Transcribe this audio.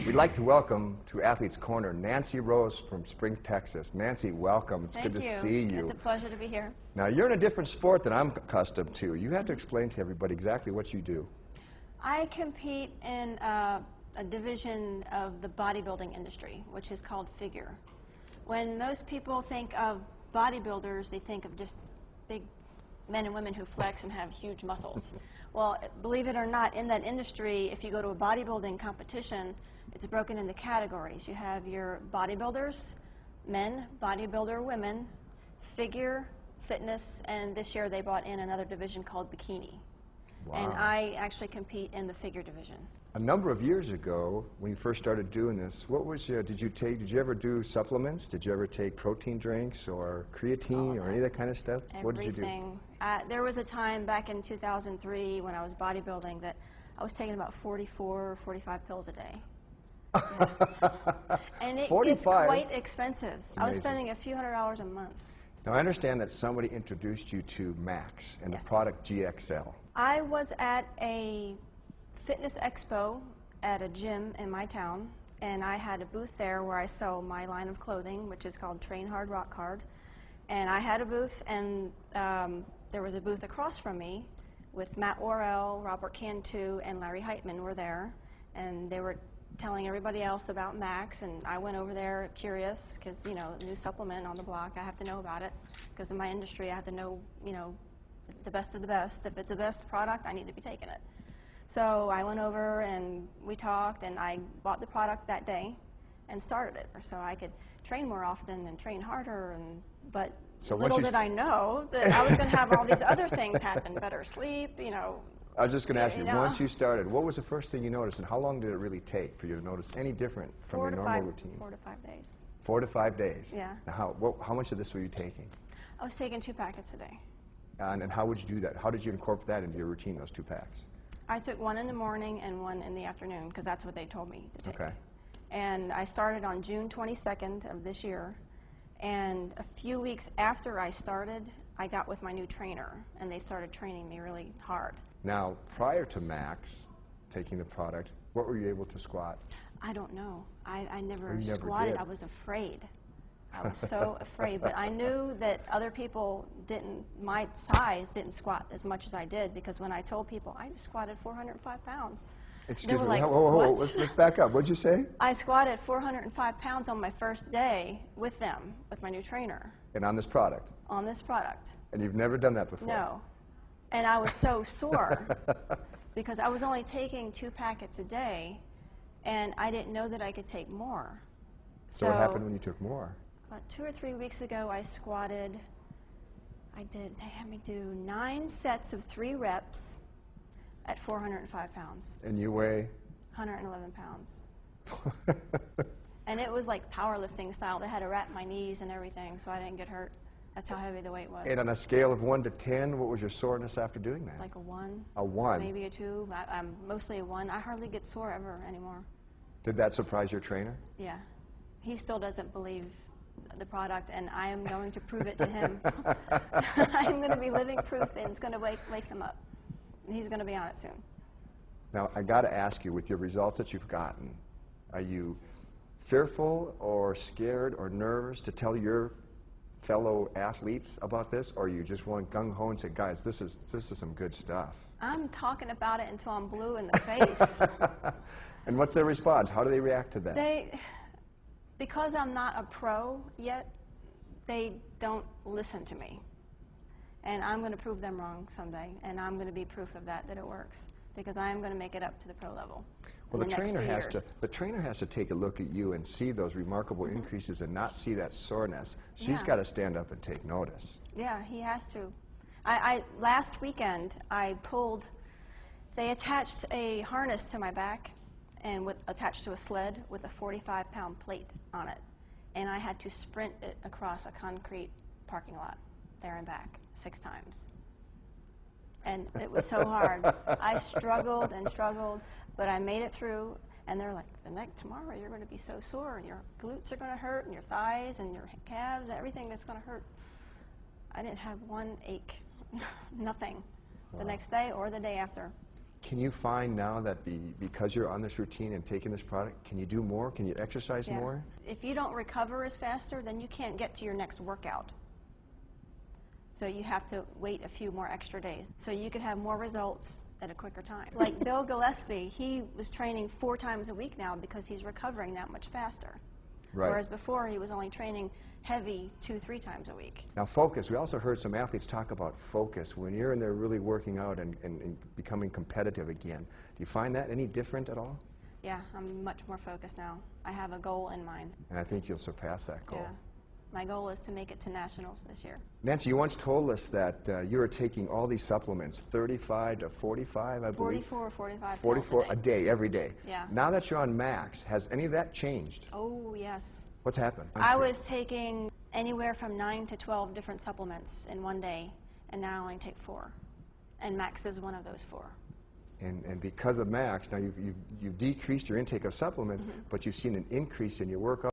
We'd like to welcome to Athlete's Corner Nancy Rose from Spring, Texas. Nancy, welcome. It's good to see you. It's a pleasure to be here. Now, you're in a different sport than I'm accustomed to. You have to explain to everybody exactly what you do. I compete in a division of the bodybuilding industry, which is called figure. When most people think of bodybuilders, they think of just big men and women who flex and have huge muscles. Well, believe it or not, in that industry, if you go to a bodybuilding competition, it's broken into categories. You have your bodybuilders, men, bodybuilder women, figure, fitness, and this year they brought in another division called bikini. Wow. And I actually compete in the figure division. A number of years ago, when you first started doing this, what was did you ever do supplements? Did you ever take protein drinks or creatine or any of that kind of stuff? Everything. What did you do? There was a time back in 2003 when I was bodybuilding that I was taking about 44 or 45 pills a day. Yeah. And it gets quite expensive. I was spending a few $100s a month. Now, I understand that somebody introduced you to Max and the product GXL. I was at a fitness expo at a gym in my town, and I had a booth there where I sell my line of clothing, which is called Train Hard, Rock Hard. And I had a booth, and there was a booth across from me with Matt Worrell, Robert Cantu, and Larry Heitman were there, and they were telling everybody else about Max, and I went over there curious because, you know, new supplement on the block, I have to know about it. Because in my industry, I have to know, you know, the best of the best. If it's the best product, I need to be taking it. So I went over and we talked, and I bought the product that day and started it so I could train more often and train harder. But so little did I know that I was going to have all these other things happen, better sleep, you know. I was just going to ask you, once you started, what was the first thing you noticed, and how long did it really take for you to notice any different from your normal routine? 4 to 5 days. 4 to 5 days? Yeah. Now, how much of this were you taking? I was taking 2 packets a day. And how would you do that? How did you incorporate that into your routine, those 2 packs? I took 1 in the morning and 1 in the afternoon, because that's what they told me to take. Okay. And I started on June 22nd of this year, and a few weeks after I started, I got with my new trainer, and they started training me really hard. Now, prior to Max taking the product, what were you able to squat? I don't know. I never squatted. Did. I was afraid. I was so afraid. But I knew that other people my size didn't squat as much as I did, because when I told people I squatted 405 pounds. Excuse me, like, whoa, let's back up. What'd you say? I squatted 405 pounds on my first day with them, with my new trainer. And on this product? On this product. And you've never done that before? No. And I was so sore because I was only taking 2 packets a day, and I didn't know that I could take more. So what happened when you took more? About 2 or 3 weeks ago, I squatted. They had me do 9 sets of 3 reps at 405 pounds. And you weigh? 111 pounds. And it was like powerlifting style. They had to wrap my knees and everything so I didn't get hurt. That's how heavy the weight was. And on a scale of 1 to 10, what was your soreness after doing that? Like a 1. A 1? Maybe a 2. I'm mostly a 1. I hardly get sore ever anymore. Did that surprise your trainer? Yeah. He still doesn't believe the product, and I am going to prove it to him. I'm going to be living proof, and it's going to wake him up. And he's going to be on it soon. Now, I got to ask you, with your results that you've gotten, are you fearful or scared or nervous to tell your fellow athletes about this, or you just want gung-ho and say, guys, this is some good stuff? I'm talking about it until I'm blue in the face. And what's their response? How do they react to that? Because I'm not a pro yet, they don't listen to me. And I'm going to prove them wrong someday, and I'm going to be proof of that it works, because I am going to make it up to the pro level. Well, the trainer has to take a look at you and see those remarkable increases and not see that soreness. She's got to stand up and take notice. Yeah, he has to. Last weekend, they attached a harness to my back and attached to a sled with a 45-pound plate on it. And I had to sprint it across a concrete parking lot there and back 6 times. And it was so hard. I struggled and struggled, but I made it through. And they're like, tomorrow you're going to be so sore, and your glutes are going to hurt, and your thighs, and your calves, everything that's going to hurt. I didn't have one ache, nothing, the next day or the day after. Can you find now that because you're on this routine and taking this product, can you do more? Can you exercise more? If you don't recover as faster, then you can't get to your next workout. So you have to wait a few more extra days. So you could have more results at a quicker time. Like Bill Gillespie, he was training 4 times a week now because he's recovering that much faster. Right. Whereas before he was only training heavy 2-3 times a week. Now focus, we also heard some athletes talk about focus. When you're in there really working out and becoming competitive again, do you find that any different at all? Yeah, I'm much more focused now. I have a goal in mind. And I think you'll surpass that goal. Yeah. My goal is to make it to nationals this year. Nancy, you once told us that you were taking all these supplements, 35 to 45, I believe? 44 or 45 44 pills a day, every day. Yeah. Now that you're on Max, has any of that changed? Oh, yes. What's happened? I was taking anywhere from 9 to 12 different supplements in one day, and now I only take 4. And Max is one of those 4. And because of Max, now you've decreased your intake of supplements, but you've seen an increase in your workout.